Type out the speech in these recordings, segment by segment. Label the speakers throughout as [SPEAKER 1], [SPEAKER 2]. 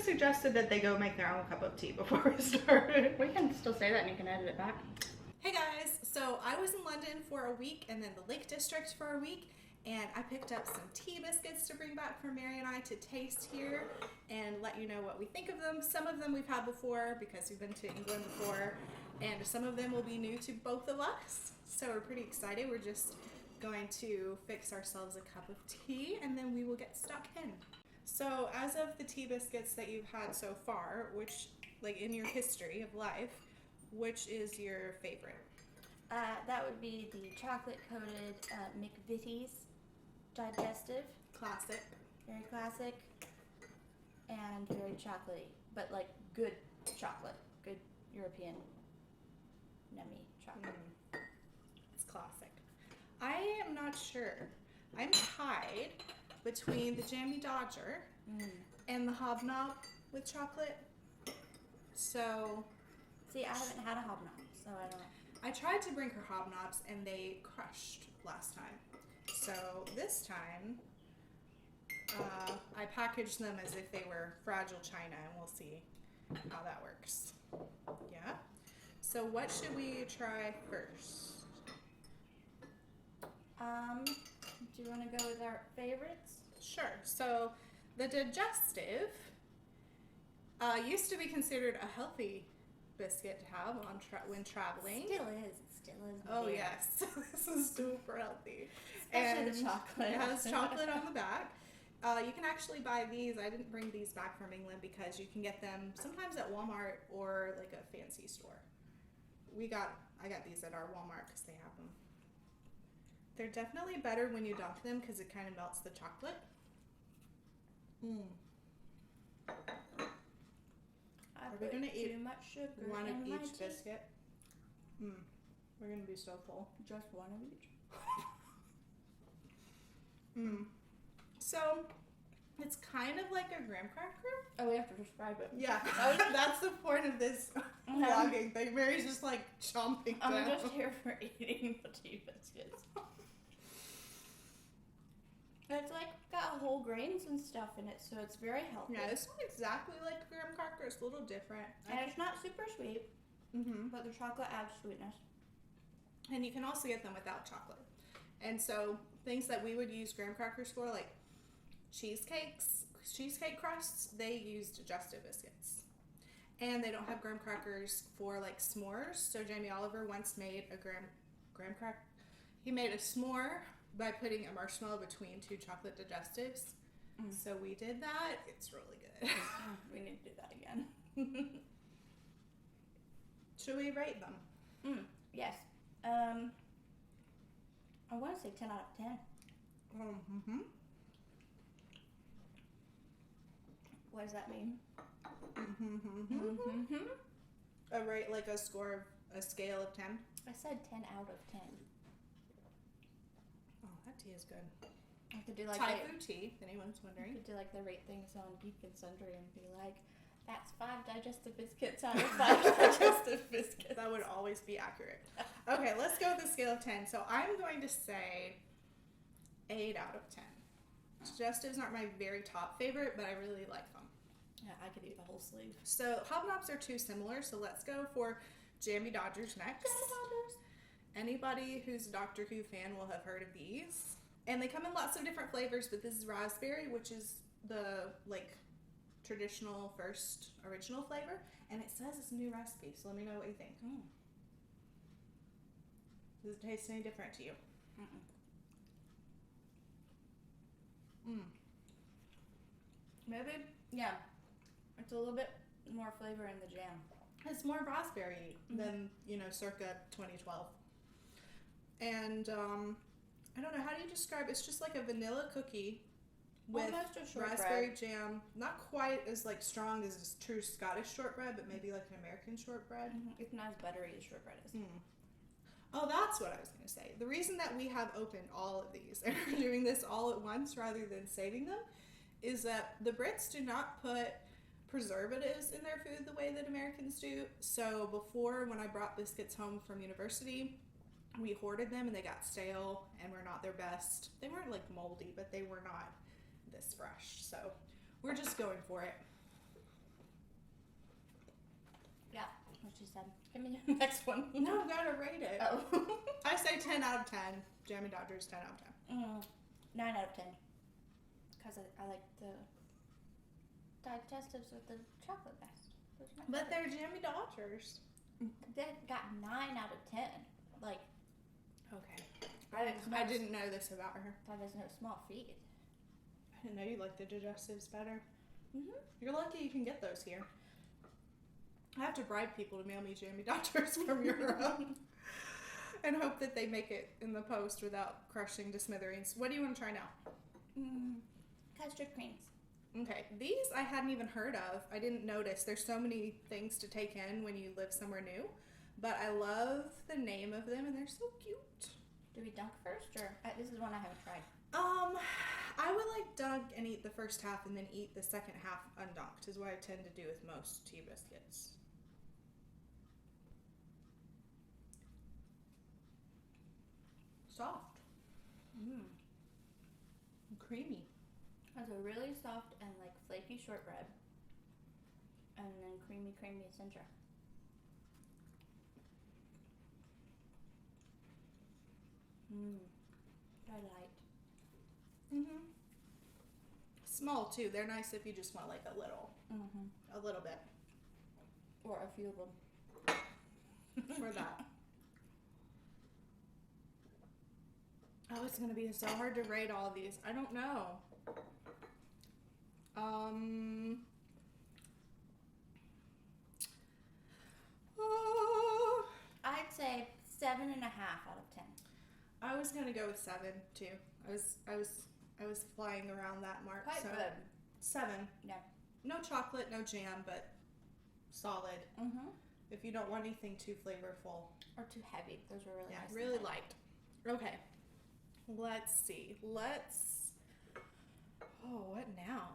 [SPEAKER 1] suggested that they go make their own cup of tea before we started.
[SPEAKER 2] We can still say that and you can edit it back.
[SPEAKER 3] Hey guys, so I was in London for a week and then the Lake District for a week, and I picked up some tea biscuits to bring back for Mary and I to taste here and let you know what we think of them. Some of them we've had before because we've been to England before, and some of them will be new to both of us. So we're pretty excited. We're just going to fix ourselves a cup of tea and then we will get stuck in. So as of the tea biscuits that you've had so far, which, like in your history of life, which is your favorite?
[SPEAKER 2] That would be the chocolate-coated McVitie's digestive.
[SPEAKER 3] Classic.
[SPEAKER 2] Very classic and very chocolatey, but like good chocolate, good European yummy chocolate.
[SPEAKER 3] It's classic. I am not sure. I'm tied between the Jammy Dodger and the hobnob with chocolate. So,
[SPEAKER 2] see, I haven't had a hobnob, so I don't.
[SPEAKER 3] I tried to bring her hobnobs and they crushed last time. So this time, I packaged them as if they were fragile china, and we'll see how that works. Yeah. So what should we try first?
[SPEAKER 2] Do you want to go with our favorites?
[SPEAKER 3] Sure. So the digestive used to be considered a healthy biscuit to have on when traveling.
[SPEAKER 2] It still is.
[SPEAKER 3] Oh yes, this is super healthy.
[SPEAKER 2] Especially the chocolate.
[SPEAKER 3] It has chocolate on the back. You can actually buy these. I didn't bring these back from England because you can get them sometimes at Walmart or like a fancy store. I got these at our Walmart because they have them. They're definitely better when you dunk them because it kind of melts the chocolate. Are we gonna eat
[SPEAKER 2] too much sugar
[SPEAKER 3] one of
[SPEAKER 2] in my
[SPEAKER 3] each
[SPEAKER 2] tea?
[SPEAKER 3] biscuit? We're gonna be so full.
[SPEAKER 2] Just one of each.
[SPEAKER 3] So it's kind of like a graham cracker.
[SPEAKER 2] Oh, we have to describe it.
[SPEAKER 3] Yeah, that's the point of this vlogging thing. Mary's just like chomping down.
[SPEAKER 2] I'm just here for eating the tea biscuits. It's like got whole grains and stuff in it, so it's very healthy.
[SPEAKER 3] Yeah, it's not exactly like a graham cracker. It's a little different.
[SPEAKER 2] And it's not super sweet, but the chocolate adds sweetness.
[SPEAKER 3] And you can also get them without chocolate. And so things that we would use graham crackers for, like cheesecake crusts, they use digestive biscuits. And they don't have graham crackers for like s'mores. So Jamie Oliver once made a graham cracker. He made a s'more by putting a marshmallow between two chocolate digestives. So we did that. It's really good.
[SPEAKER 2] We need to do that again.
[SPEAKER 3] Should we rate them?
[SPEAKER 2] Yes. I want to say 10 out of 10. What does that mean?
[SPEAKER 3] A rate, like a score of a scale of 10?
[SPEAKER 2] I said 10 out of 10.
[SPEAKER 3] Oh, that tea is good.
[SPEAKER 2] I could do like
[SPEAKER 3] Thai food tea, if anyone's
[SPEAKER 2] I
[SPEAKER 3] wondering.
[SPEAKER 2] could do like the rate things on Geek and Sundry and be like, that's 5 digestive biscuits out of 5 digestive biscuits.
[SPEAKER 3] That would always be accurate. Okay, let's go with a scale of 10. So I'm going to say 8 out of 10. Digestives aren't my very top favorite, but I really like them.
[SPEAKER 2] Yeah, I could eat the whole sleeve.
[SPEAKER 3] So hobnobs are too similar, so let's go for Jammy Dodgers next. Anybody who's a Doctor Who fan will have heard of these. And they come in lots of different flavors, but this is raspberry, which is the like traditional first original flavor. And it says it's a new recipe, so let me know what you think. Does it taste any different to you?
[SPEAKER 2] Maybe, yeah. It's a little bit more flavor in the jam.
[SPEAKER 3] It's more raspberry than, circa 2012. And I don't know, how do you describe it? It's just like a vanilla cookie with
[SPEAKER 2] Almost a shortbread.
[SPEAKER 3] raspberry jam. Not quite as like strong as a true Scottish shortbread, but maybe like an American shortbread.
[SPEAKER 2] It's not as buttery as shortbread is.
[SPEAKER 3] Oh, that's what I was going to say. The reason that we have opened all of these and are doing this all at once rather than saving them is that the Brits do not put preservatives in their food the way that Americans do. So before, when I brought biscuits home from university, we hoarded them and they got stale and were not their best. They weren't like moldy, but they were not this fresh. So we're just going for it.
[SPEAKER 2] Yeah, what she said. Give me the next one.
[SPEAKER 3] No, gotta rate it.
[SPEAKER 2] Oh.
[SPEAKER 3] I say 10 out of 10. Jammy Dodgers, 10 out of 10.
[SPEAKER 2] 9 out of 10. Because I like the digestives with the chocolate best. Those are my
[SPEAKER 3] But
[SPEAKER 2] favorite.
[SPEAKER 3] they're Jammy Dodgers.
[SPEAKER 2] They got 9 out of 10. Like,
[SPEAKER 3] Okay.
[SPEAKER 2] It's
[SPEAKER 3] I
[SPEAKER 2] nice.
[SPEAKER 3] didn't know this about her.
[SPEAKER 2] that is no small feat.
[SPEAKER 3] I didn't know you liked the digestives better.
[SPEAKER 2] Mm-hmm.
[SPEAKER 3] You're lucky you can get those here. I have to bribe people to mail me Jammy Dodgers from Europe and hope that they make it in the post without crushing to smithereens. What do you want to try now?
[SPEAKER 2] Custard creams.
[SPEAKER 3] Okay, these I hadn't even heard of. I didn't notice. There's so many things to take in when you live somewhere new. But I love the name of them and they're so cute.
[SPEAKER 2] Do we dunk first, or this is one I haven't tried?
[SPEAKER 3] I would like dunk and eat the first half and then eat the second half undunked is what I tend to do with most tea biscuits. Soft. Creamy.
[SPEAKER 2] It's a really soft and like flaky shortbread, and then creamy center. Very light.
[SPEAKER 3] Small too. They're nice if you just want like a little bit
[SPEAKER 2] Or a few of them.
[SPEAKER 3] for that. Oh, it's gonna be so hard to rate all of these. I don't know.
[SPEAKER 2] I'd say 7.5 out of 10.
[SPEAKER 3] I was gonna go with 7 too. I was flying around that mark.
[SPEAKER 2] Quite
[SPEAKER 3] so
[SPEAKER 2] good.
[SPEAKER 3] 7.
[SPEAKER 2] Yeah.
[SPEAKER 3] No chocolate, no jam, but solid. If you don't want anything too flavorful.
[SPEAKER 2] Or too heavy. Those are really nice.
[SPEAKER 3] Really light. Okay. Let's see. Oh, what now?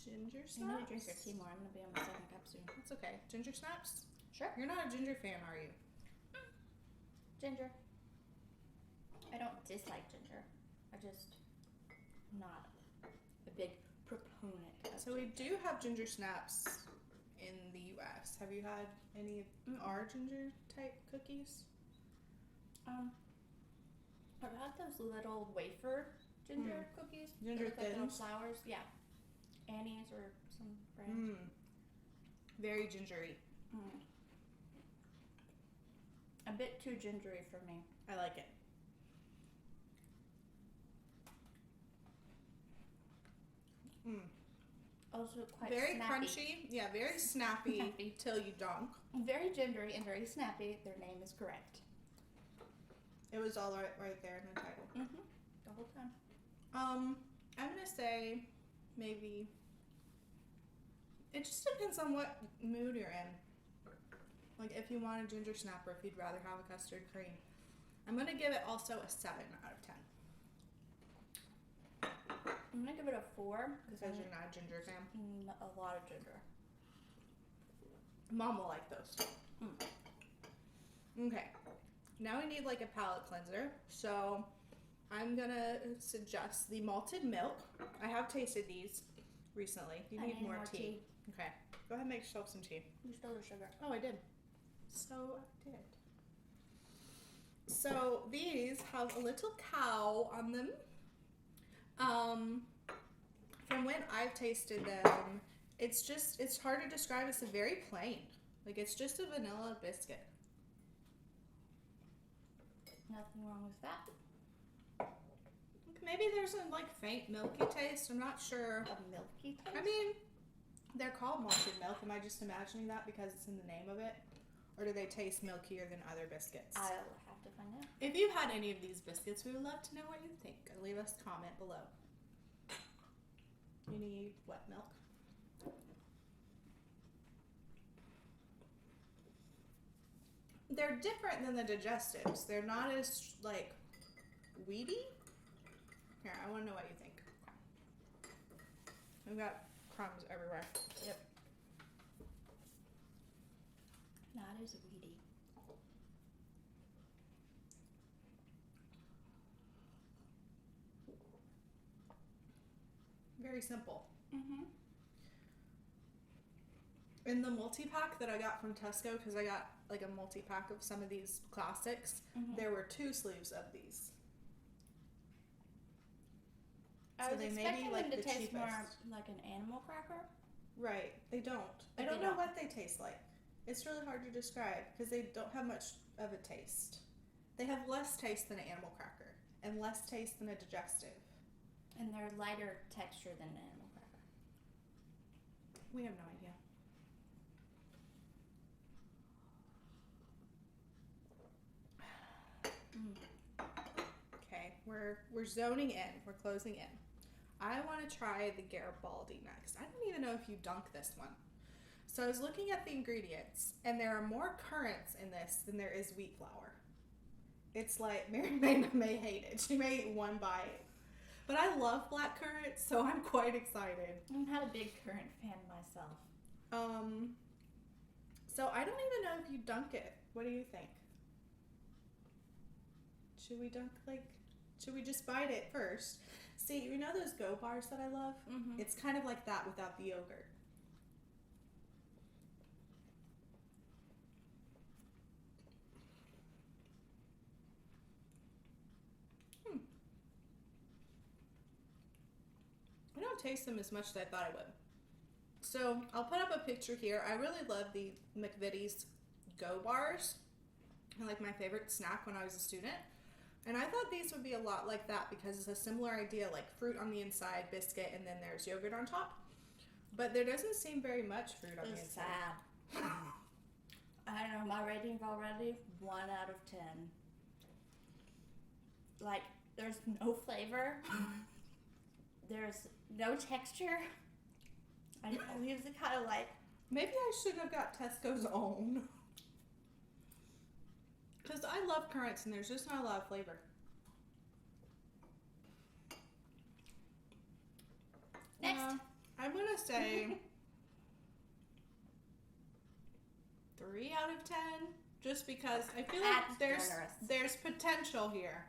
[SPEAKER 3] Ginger snaps.
[SPEAKER 2] You need to drink your tea more. I'm gonna be on my second cup soon.
[SPEAKER 3] That's okay. Ginger snaps?
[SPEAKER 2] Sure.
[SPEAKER 3] You're not a ginger fan, are you?
[SPEAKER 2] Ginger. I don't dislike ginger. I just not a big proponent of
[SPEAKER 3] So we do have ginger snaps in the U.S. Have you had any of our ginger type cookies?
[SPEAKER 2] I've had those little wafer ginger cookies.
[SPEAKER 3] Ginger
[SPEAKER 2] They look like little
[SPEAKER 3] thins?
[SPEAKER 2] flowers. Yeah. Annie's or some brand.
[SPEAKER 3] Very gingery.
[SPEAKER 2] A bit too gingery for me.
[SPEAKER 3] I like it.
[SPEAKER 2] Also quite
[SPEAKER 3] Very
[SPEAKER 2] snappy.
[SPEAKER 3] crunchy. Yeah, very snappy,
[SPEAKER 2] Snappy.
[SPEAKER 3] till you dunk.
[SPEAKER 2] Very gingery and very snappy. Their name is correct.
[SPEAKER 3] It was all right there in the title.
[SPEAKER 2] The whole time.
[SPEAKER 3] I'm gonna say maybe. It just depends on what mood you're in. Like if you want a ginger snap or if you'd rather have a custard cream. I'm gonna give it also a 7 out of 10.
[SPEAKER 2] I'm gonna give it a 4
[SPEAKER 3] Because you're not a ginger fan.
[SPEAKER 2] A lot of ginger.
[SPEAKER 3] Mom will like those. Okay. Now we need like a palate cleanser. So I'm gonna suggest the malted milk. I have tasted these recently. You
[SPEAKER 2] I
[SPEAKER 3] need more tea. Okay. Go ahead and make yourself some tea.
[SPEAKER 2] You stole the sugar.
[SPEAKER 3] Oh, I did. So I did. So these have a little cow on them. From when I've tasted them, it's hard to describe. It's very plain. Like it's just a vanilla biscuit.
[SPEAKER 2] Nothing wrong with that.
[SPEAKER 3] Maybe there's a like faint milky taste. I'm not sure.
[SPEAKER 2] A milky taste?
[SPEAKER 3] I mean, they're called malted milk. Am I just imagining that because it's in the name of it? Or do they taste milkier than other biscuits?
[SPEAKER 2] I'll have to find out.
[SPEAKER 3] If you've had any of these biscuits, we would love to know what you think. Leave us a comment below. You need what milk? They're different than the digestives. They're not as like weedy. Here, I want to know what you think. We've got crumbs everywhere.
[SPEAKER 2] Yep. Not as weedy.
[SPEAKER 3] Very simple. In the multi-pack that I got from Tesco, because I got like a multi-pack of some of these classics, there were 2 sleeves of these.
[SPEAKER 2] I
[SPEAKER 3] So
[SPEAKER 2] was
[SPEAKER 3] they may
[SPEAKER 2] expecting
[SPEAKER 3] be like
[SPEAKER 2] them to
[SPEAKER 3] the
[SPEAKER 2] taste
[SPEAKER 3] cheapest.
[SPEAKER 2] more like an animal cracker.
[SPEAKER 3] Right, they don't. I
[SPEAKER 2] But
[SPEAKER 3] don't
[SPEAKER 2] they
[SPEAKER 3] know
[SPEAKER 2] don't.
[SPEAKER 3] what they taste like. It's really hard to describe because they don't have much of a taste. They have less taste than an animal cracker and less taste than a digestive.
[SPEAKER 2] And they're lighter texture than an animal cracker.
[SPEAKER 3] We have no idea. Okay, we're zoning in. We're closing in. I want to try the Garibaldi next. I don't even know if you dunk this one. So I was looking at the ingredients, and there are more currants in this than there is wheat flour. It's like, Mary may hate it. She may eat one bite. But I love black currants, so I'm quite excited.
[SPEAKER 2] I'm not a big currant fan myself.
[SPEAKER 3] So I don't even know if you dunk it. What do you think? Should we just bite it first? See, you know those Go bars that I love?
[SPEAKER 2] Mm-hmm.
[SPEAKER 3] It's kind of like that without the yogurt. I don't taste them as much as I thought I would. So I'll put up a picture here. I really love the McVitie's Go bars. They're like my favorite snack when I was a student. And I thought these would be a lot like that because it's a similar idea, like fruit on the inside, biscuit, and then there's yogurt on top. But there doesn't seem very much fruit on the
[SPEAKER 2] It's
[SPEAKER 3] inside.
[SPEAKER 2] sad. I know my rating already, 1 out of 10. Like, there's no flavor. There's no texture. I leaves it kind of like,
[SPEAKER 3] Maybe I should have got Tesco's own. Because I love currants and there's just not a lot of flavor.
[SPEAKER 2] next.
[SPEAKER 3] I'm going to say 3 out of 10. Just because I feel like
[SPEAKER 2] That's
[SPEAKER 3] there's potential here.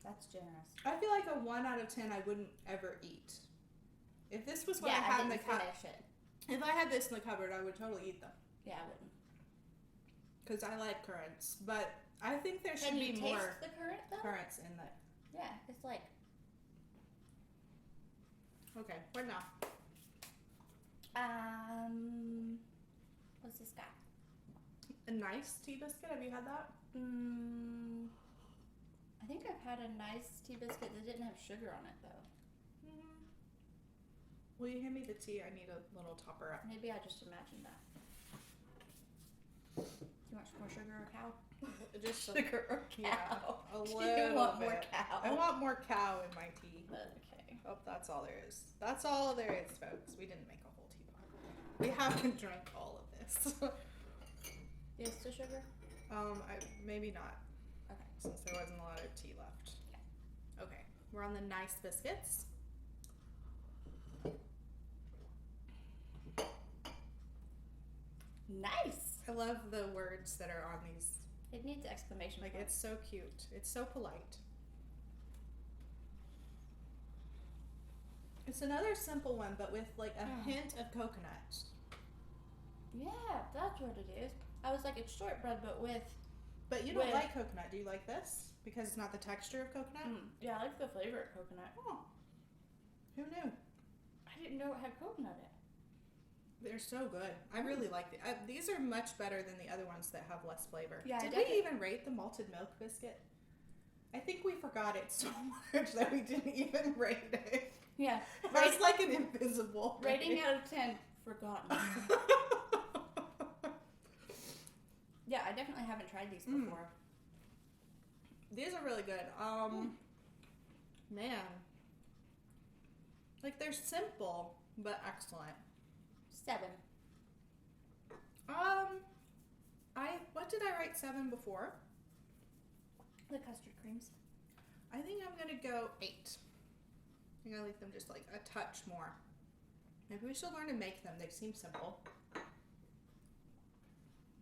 [SPEAKER 2] That's generous.
[SPEAKER 3] I feel like a 1 out of 10 I wouldn't ever eat. If this was what
[SPEAKER 2] Yeah,
[SPEAKER 3] I had in the
[SPEAKER 2] didn't
[SPEAKER 3] cupboard,
[SPEAKER 2] finish it.
[SPEAKER 3] if I had this in the cupboard, I would totally eat them.
[SPEAKER 2] Yeah, I wouldn't.
[SPEAKER 3] Because I like currants. But I think there should
[SPEAKER 2] Can you
[SPEAKER 3] be
[SPEAKER 2] taste
[SPEAKER 3] more
[SPEAKER 2] the currant though?
[SPEAKER 3] currants in the...
[SPEAKER 2] Yeah, it's like
[SPEAKER 3] Okay, what now?
[SPEAKER 2] what's this guy?
[SPEAKER 3] A nice tea biscuit? Have you had that?
[SPEAKER 2] I think I've had a nice tea biscuit that didn't have sugar on it though.
[SPEAKER 3] Will you hand me the tea? I need a little topper up.
[SPEAKER 2] Maybe I just imagined that. Too much more sugar or cow?
[SPEAKER 3] Just
[SPEAKER 2] Sugar or cow?
[SPEAKER 3] Yeah, a
[SPEAKER 2] Do
[SPEAKER 3] little
[SPEAKER 2] you want more
[SPEAKER 3] bit.
[SPEAKER 2] cow?
[SPEAKER 3] I want more cow in my tea.
[SPEAKER 2] Okay.
[SPEAKER 3] Oh, that's all there is. That's all there is, folks. We didn't make a whole teapot. We haven't drank all of this.
[SPEAKER 2] Yes to sugar?
[SPEAKER 3] Maybe not,
[SPEAKER 2] Okay.
[SPEAKER 3] since there wasn't a lot of tea left. Okay, we're on the nice biscuits.
[SPEAKER 2] Nice!
[SPEAKER 3] I love the words that are on these.
[SPEAKER 2] It needs exclamation
[SPEAKER 3] Like,
[SPEAKER 2] point.
[SPEAKER 3] it's so cute. It's so polite. It's another simple one, but with like a hint of coconut.
[SPEAKER 2] Yeah, that's what it is. I was like, it's shortbread, but with...
[SPEAKER 3] But you don't
[SPEAKER 2] With-
[SPEAKER 3] like coconut. Do you like this? Because it's not the texture of coconut?
[SPEAKER 2] Yeah, I like the flavor of coconut.
[SPEAKER 3] Oh, who knew?
[SPEAKER 2] I didn't know it had coconut in it.
[SPEAKER 3] They're so good. I really like it. These are much better than the other ones that have less flavor.
[SPEAKER 2] Yeah,
[SPEAKER 3] Did
[SPEAKER 2] I
[SPEAKER 3] we
[SPEAKER 2] definitely-
[SPEAKER 3] even rate the malted milk biscuit? I think we forgot it so much that we didn't even rate it.
[SPEAKER 2] Yeah.
[SPEAKER 3] That's like an invisible
[SPEAKER 2] Rating out of 10, forgotten. Yeah, I definitely haven't tried these before.
[SPEAKER 3] These are really good. Man. Like, they're simple, but excellent.
[SPEAKER 2] 7.
[SPEAKER 3] What did I write 7 before?
[SPEAKER 2] The custard creams.
[SPEAKER 3] I think I'm gonna go 8. I'm gonna leave them just like a touch more. Maybe we should learn to make them. They seem simple.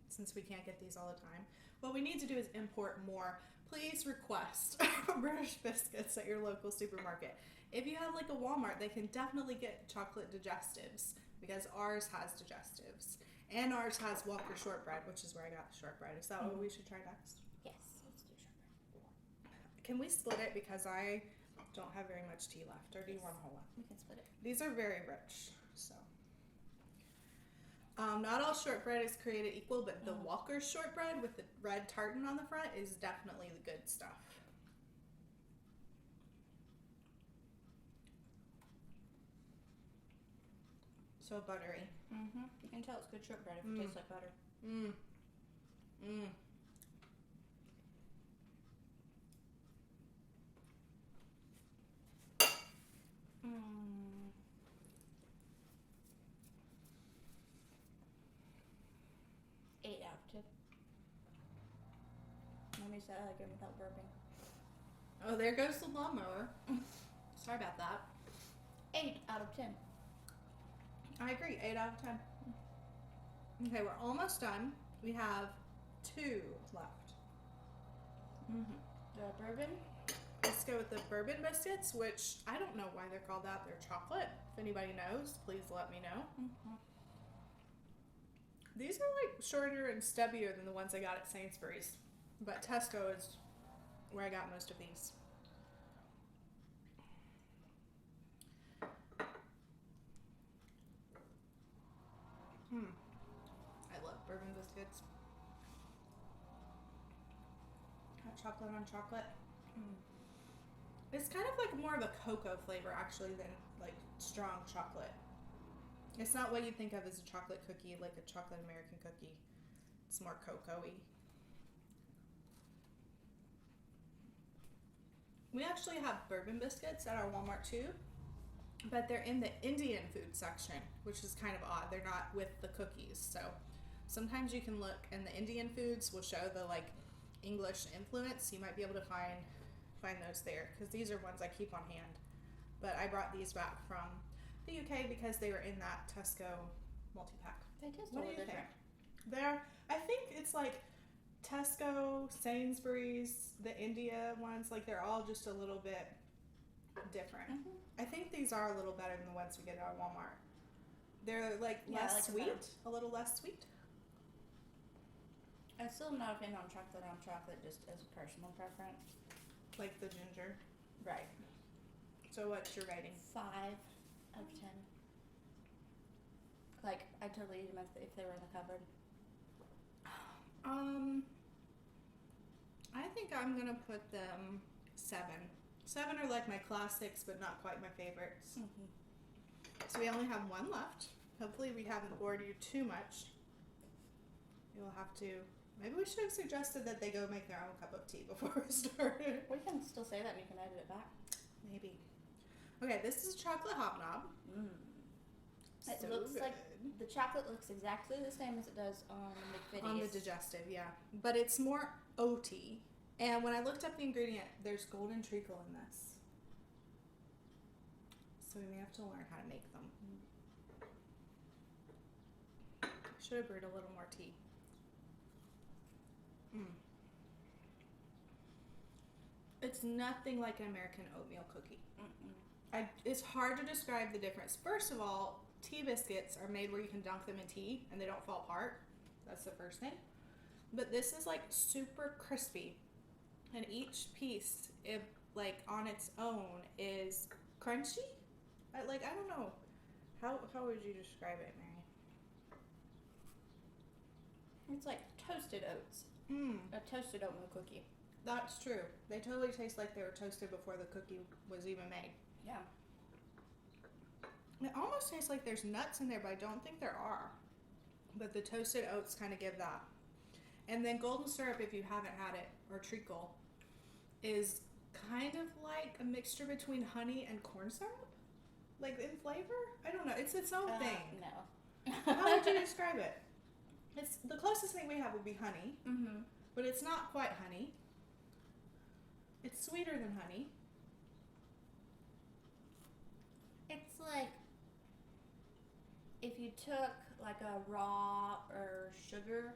[SPEAKER 3] Since we can't get these all the time. What we need to do is import more. Please request British biscuits at your local supermarket. If you have like a Walmart, they can definitely get chocolate digestives. because ours has digestives. And ours has Walker shortbread, which is where I got the shortbread. Is that what we should try next?
[SPEAKER 2] Yes, let's do shortbread.
[SPEAKER 3] Can we split it because I don't have very much tea left, or do you want a whole one?
[SPEAKER 2] We can split it.
[SPEAKER 3] These are very rich, so. Not all shortbread is created equal, but the Walker shortbread with the red tartan on the front is definitely the good stuff. So buttery.
[SPEAKER 2] Mm-hmm. You can tell it's good shortbread if it tastes like butter.
[SPEAKER 3] Mmm. Mmm.
[SPEAKER 2] Mm. 8 out of 10. Mommy said I like it without burping.
[SPEAKER 3] Oh, there goes the lawnmower. Sorry about that.
[SPEAKER 2] 8 out of 10.
[SPEAKER 3] I agree. 8 out of 10. Okay, we're almost done. We have 2 left.
[SPEAKER 2] Mm-hmm. The bourbon.
[SPEAKER 3] Let's go with the bourbon biscuits, which I don't know why they're called that. They're chocolate. If anybody knows, please let me know.
[SPEAKER 2] Mm-hmm.
[SPEAKER 3] These are like shorter and stubbier than the ones I got at Sainsbury's, but Tesco is where I got most of these. I love bourbon biscuits. Hot chocolate on chocolate. It's kind of like more of a cocoa flavor actually than like strong chocolate. It's not what you think of as a chocolate cookie, like a chocolate American cookie. It's more cocoa-y. We actually have bourbon biscuits at our Walmart too, but they're in the Indian food section, which is kind of odd. They're not with the cookies. So sometimes you can look and the Indian foods will show the like English influence. You might be able to find those there because these are ones I keep on hand. But I brought these back from the UK because they were in that Tesco multi-pack.
[SPEAKER 2] They taste a
[SPEAKER 3] What do
[SPEAKER 2] little
[SPEAKER 3] you think?
[SPEAKER 2] different.
[SPEAKER 3] I think it's like Tesco, Sainsbury's, the India ones, like they're all just a little bit different.
[SPEAKER 2] Mm-hmm.
[SPEAKER 3] I think these are a little better than the ones we get at Walmart. They're like
[SPEAKER 2] Yeah, I
[SPEAKER 3] less
[SPEAKER 2] like them
[SPEAKER 3] sweet,
[SPEAKER 2] better.
[SPEAKER 3] a little less sweet.
[SPEAKER 2] I'm still not a fan on chocolate just as a personal preference.
[SPEAKER 3] Like the ginger.
[SPEAKER 2] Right.
[SPEAKER 3] So what's your rating?
[SPEAKER 2] 5 out of 10. Like, I totally eat them if they were in the cupboard.
[SPEAKER 3] I think I'm gonna put them 7. 7 are like my classics, but not quite my favorites.
[SPEAKER 2] Mm-hmm.
[SPEAKER 3] So we only have 1 left. Hopefully we haven't bored you too much. You'll have to. Maybe we should have suggested that they go make their own cup of tea before we started.
[SPEAKER 2] We can still say that and you can edit it back.
[SPEAKER 3] Maybe. Okay, this is chocolate hobnob.
[SPEAKER 2] It
[SPEAKER 3] So
[SPEAKER 2] looks like
[SPEAKER 3] good.
[SPEAKER 2] the chocolate looks exactly the same as it does on the McVitie's.
[SPEAKER 3] On the digestive, yeah. But it's more oaty. And when I looked up the ingredient, there's golden treacle in this. So we may have to learn how to make them. Should have brewed a little more tea. It's nothing like an American oatmeal cookie. It's hard to describe the difference. First of all, tea biscuits are made where you can dunk them in tea and they don't fall apart. That's the first thing. But this is like super crispy. And each piece, if like on its own, is crunchy. I don't know. How would you describe it, Mary?
[SPEAKER 2] It's like toasted oats. A toasted oatmeal cookie.
[SPEAKER 3] That's true. They totally taste like they were toasted before the cookie was even made.
[SPEAKER 2] Yeah.
[SPEAKER 3] It almost tastes like there's nuts in there, but I don't think there are. But the toasted oats kind of give that. And then golden syrup, if you haven't had it, or treacle, is kind of like a mixture between honey and corn syrup. Like in flavor? I don't know. It's its own thing.
[SPEAKER 2] No.
[SPEAKER 3] How would you describe it? It's the closest thing we have would be honey, but it's not quite honey. It's sweeter than honey.
[SPEAKER 2] It's like if you took like a raw or sugar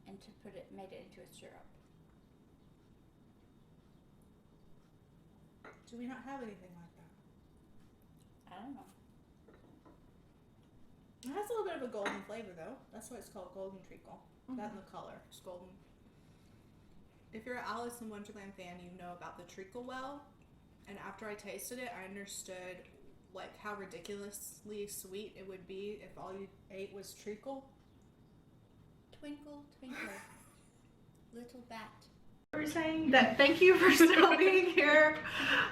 [SPEAKER 2] and made it into a syrup.
[SPEAKER 3] Do we not have anything like that?
[SPEAKER 2] I don't know.
[SPEAKER 3] bit of a golden flavor though. That's why it's called golden treacle. That and the color. It's golden. If you're an Alice in Wonderland fan, you know about the treacle well. And after I tasted it, I understood like how ridiculously sweet it would be if all you ate was treacle.
[SPEAKER 2] Twinkle, twinkle, little bat.
[SPEAKER 1] We're saying that thank you for still being here.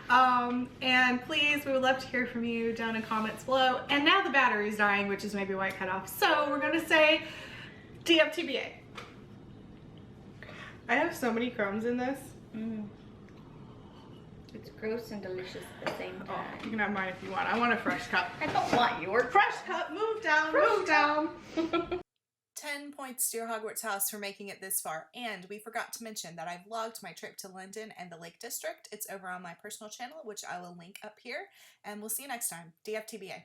[SPEAKER 1] And please, we would love to hear from you down in comments below. And now the battery's dying, which is maybe why it cut off. So we're gonna say DFTBA. I have so many crumbs in this.
[SPEAKER 2] It's gross and delicious at the same
[SPEAKER 1] Oh,
[SPEAKER 2] time.
[SPEAKER 1] you can have mine if you want. I want a fresh cup.
[SPEAKER 2] I don't want yours.
[SPEAKER 1] Fresh cup, move down, move down.
[SPEAKER 3] 10 points to your Hogwarts house for making it this far. And we forgot to mention that I vlogged my trip to London and the Lake District. It's over on my personal channel, which I will link up here. And we'll see you next time. DFTBA.